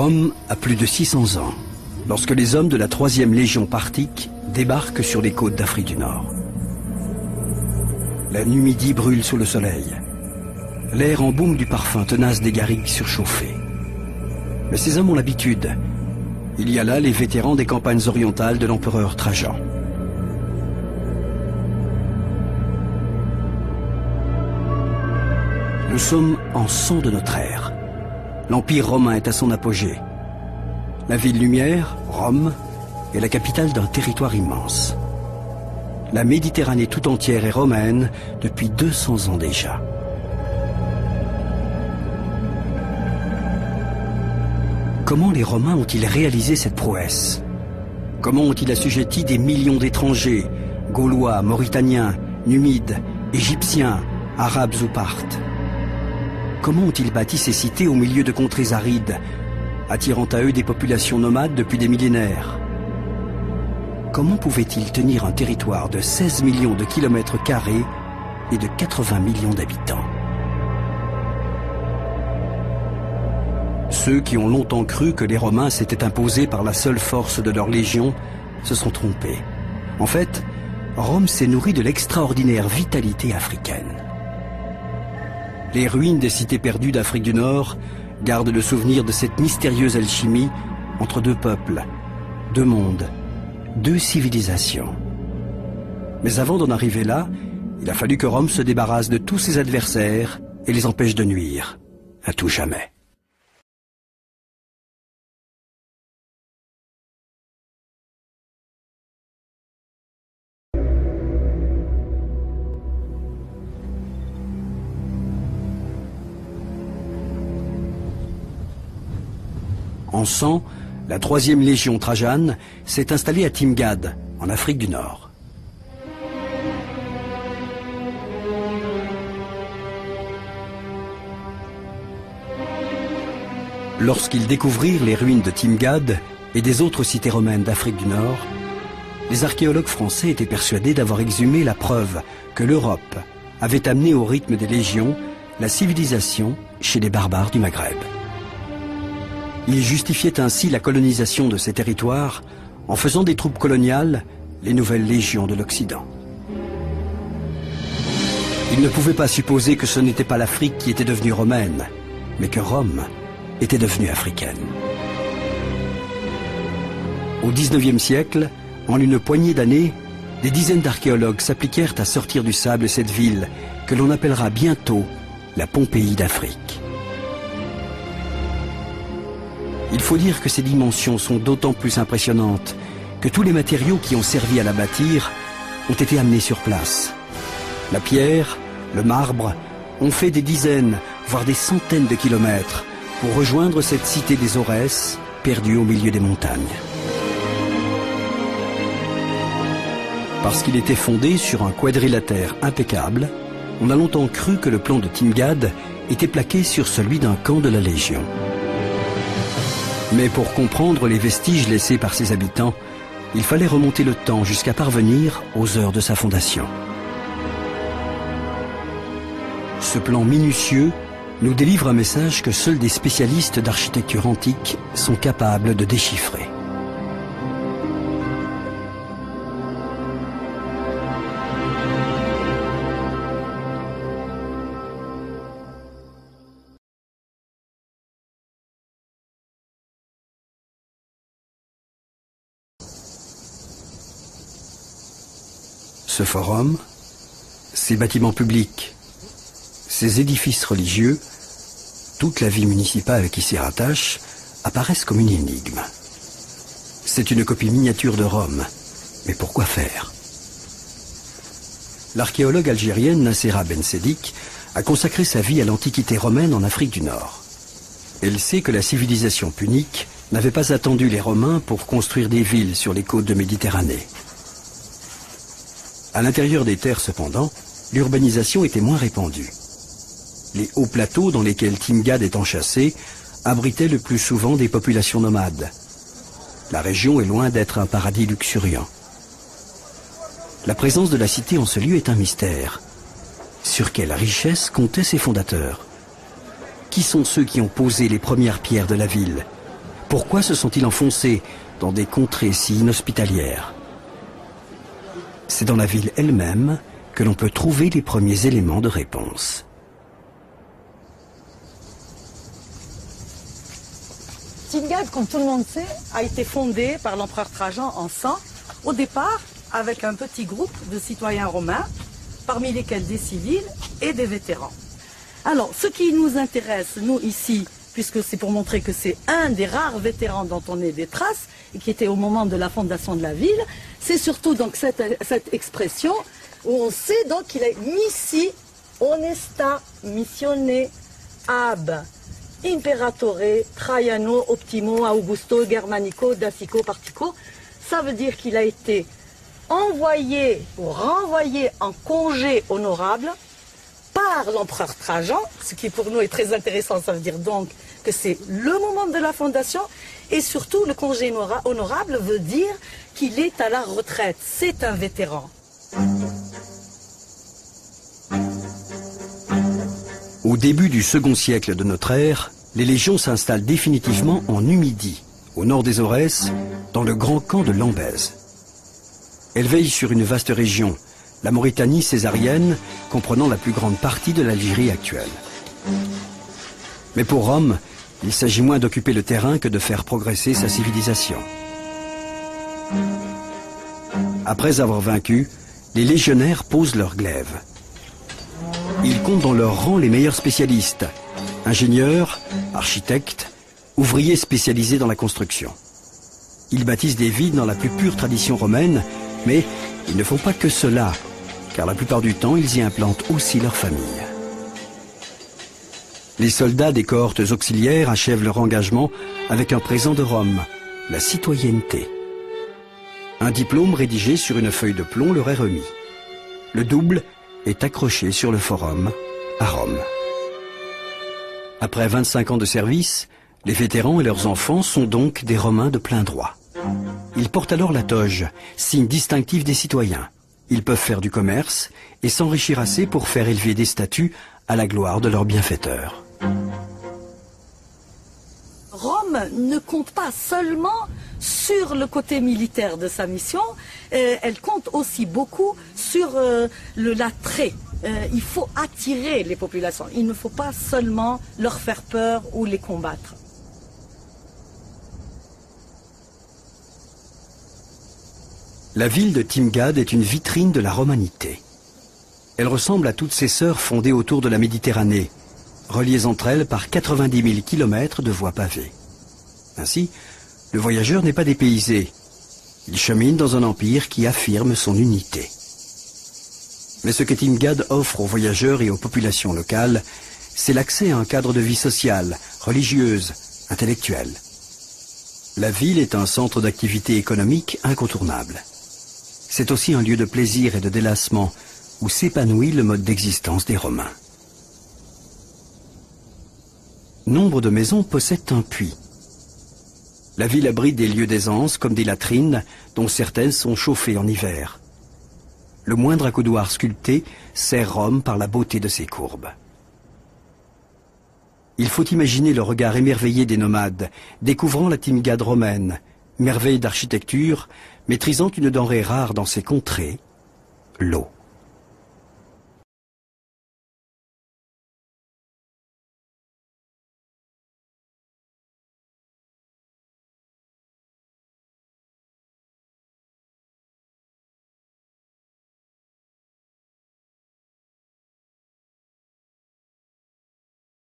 Rome a plus de 600 ans, lorsque les hommes de la 3e Légion parthique débarquent sur les côtes d'Afrique du Nord. La Numidie brûle sous le soleil. L'air embaume du parfum tenace des garrigues surchauffées. Mais ces hommes ont l'habitude. Il y a là les vétérans des campagnes orientales de l'empereur Trajan. Nous sommes en 100 de notre ère. L'Empire romain est à son apogée. La ville lumière, Rome, est la capitale d'un territoire immense. La Méditerranée tout entière est romaine depuis 200 ans déjà. Comment les Romains ont-ils réalisé cette prouesse? Comment ont-ils assujetti des millions d'étrangers, Gaulois, Mauritaniens, Numides, Égyptiens, Arabes ou Parthes? Comment ont-ils bâti ces cités au milieu de contrées arides, attirant à eux des populations nomades depuis des millénaires? Comment pouvaient-ils tenir un territoire de 16 millions de kilomètres carrés et de 80 millions d'habitants? Ceux qui ont longtemps cru que les Romains s'étaient imposés par la seule force de leur légion se sont trompés. En fait, Rome s'est nourrie de l'extraordinaire vitalité africaine. Les ruines des cités perdues d'Afrique du Nord gardent le souvenir de cette mystérieuse alchimie entre deux peuples, deux mondes, deux civilisations. Mais avant d'en arriver là, il a fallu que Rome se débarrasse de tous ses adversaires et les empêche de nuire, à tout jamais. En 100, la 3e Légion Trajane s'est installée à Timgad, en Afrique du Nord. Lorsqu'ils découvrirent les ruines de Timgad et des autres cités romaines d'Afrique du Nord, les archéologues français étaient persuadés d'avoir exhumé la preuve que l'Europe avait amené au rythme des légions la civilisation chez les barbares du Maghreb. Ils justifiaient ainsi la colonisation de ces territoires en faisant des troupes coloniales les nouvelles légions de l'Occident. Ils ne pouvaient pas supposer que ce n'était pas l'Afrique qui était devenue romaine, mais que Rome était devenue africaine. Au XIXe siècle, en une poignée d'années, des dizaines d'archéologues s'appliquèrent à sortir du sable cette ville que l'on appellera bientôt la Pompéi d'Afrique. Il faut dire que ces dimensions sont d'autant plus impressionnantes que tous les matériaux qui ont servi à la bâtir ont été amenés sur place. La pierre, le marbre ont fait des dizaines, voire des centaines de kilomètres pour rejoindre cette cité des Aurès, perdue au milieu des montagnes. Parce qu'il était fondé sur un quadrilatère impeccable, on a longtemps cru que le plan de Timgad était plaqué sur celui d'un camp de la Légion. Mais pour comprendre les vestiges laissés par ses habitants, il fallait remonter le temps jusqu'à parvenir aux heures de sa fondation. Ce plan minutieux nous délivre un message que seuls des spécialistes d'architecture antique sont capables de déchiffrer. Ce forum, ces bâtiments publics, ces édifices religieux, toute la vie municipale qui s'y rattache, apparaissent comme une énigme. C'est une copie miniature de Rome, mais pourquoi faire? L'archéologue algérienne Nassera Ben Sedik a consacré sa vie à l'antiquité romaine en Afrique du Nord. Elle sait que la civilisation punique n'avait pas attendu les Romains pour construire des villes sur les côtes de Méditerranée. À l'intérieur des terres, cependant, l'urbanisation était moins répandue. Les hauts plateaux dans lesquels Timgad est enchâssé abritaient le plus souvent des populations nomades. La région est loin d'être un paradis luxuriant. La présence de la cité en ce lieu est un mystère. Sur quelle richesse comptaient ses fondateurs? Qui sont ceux qui ont posé les premières pierres de la ville? Pourquoi se sont-ils enfoncés dans des contrées si inhospitalières? C'est dans la ville elle-même que l'on peut trouver les premiers éléments de réponse. Timgad, comme tout le monde sait, a été fondé par l'empereur Trajan en 100, au départ avec un petit groupe de citoyens romains, parmi lesquels des civils et des vétérans. Alors, ce qui nous intéresse, nous ici, puisque c'est pour montrer que c'est un des rares vétérans dont on ait des traces, et qui était au moment de la fondation de la ville, c'est surtout donc cette expression où on sait donc qu'il est missi honesta missione ab imperatore Traiano optimo Augusto Germanico Dacico Partico. Ça veut dire qu'il a été envoyé ou renvoyé en congé honorable par l'empereur Trajan, ce qui pour nous est très intéressant. Ça veut dire donc que c'est le moment de la fondation, et surtout le congé honorable veut dire qu'il est à la retraite, c'est un vétéran. Au début du second siècle de notre ère, les légions s'installent définitivement en Numidie, au nord des Aurès, dans le grand camp de Lambèse. Elles veillent sur une vaste région, la Mauritanie césarienne, comprenant la plus grande partie de l'Algérie actuelle. Mais pour Rome, il s'agit moins d'occuper le terrain que de faire progresser sa civilisation. Après avoir vaincu, les légionnaires posent leur glaive. Ils comptent dans leur rang les meilleurs spécialistes, ingénieurs, architectes, ouvriers spécialisés dans la construction. Ils bâtissent des villes dans la plus pure tradition romaine, mais ils ne font pas que cela, car la plupart du temps, ils y implantent aussi leur famille. Les soldats des cohortes auxiliaires achèvent leur engagement avec un présent de Rome, la citoyenneté. Un diplôme rédigé sur une feuille de plomb leur est remis. Le double est accroché sur le forum à Rome. Après 25 ans de service, les vétérans et leurs enfants sont donc des Romains de plein droit. Ils portent alors la toge, signe distinctif des citoyens. Ils peuvent faire du commerce et s'enrichir assez pour faire élever des statues à la gloire de leurs bienfaiteurs. Rome ne compte pas seulement sur le côté militaire de sa mission, elle compte aussi beaucoup sur l'attrait. Il faut attirer les populations, il ne faut pas seulement leur faire peur ou les combattre. La ville de Timgad est une vitrine de la romanité. Elle ressemble à toutes ses sœurs fondées autour de la Méditerranée, reliées entre elles par 90 000 kilomètres de voies pavées. Ainsi, le voyageur n'est pas dépaysé. Il chemine dans un empire qui affirme son unité. Mais ce que Timgad offre aux voyageurs et aux populations locales, c'est l'accès à un cadre de vie sociale, religieuse, intellectuelle. La ville est un centre d'activité économique incontournable. C'est aussi un lieu de plaisir et de délassement où s'épanouit le mode d'existence des Romains. Nombre de maisons possèdent un puits. La ville abrite des lieux d'aisance comme des latrines dont certaines sont chauffées en hiver. Le moindre accoudoir sculpté sert Rome par la beauté de ses courbes. Il faut imaginer le regard émerveillé des nomades, découvrant la Timgad romaine, merveille d'architecture, maîtrisant une denrée rare dans ces contrées, l'eau.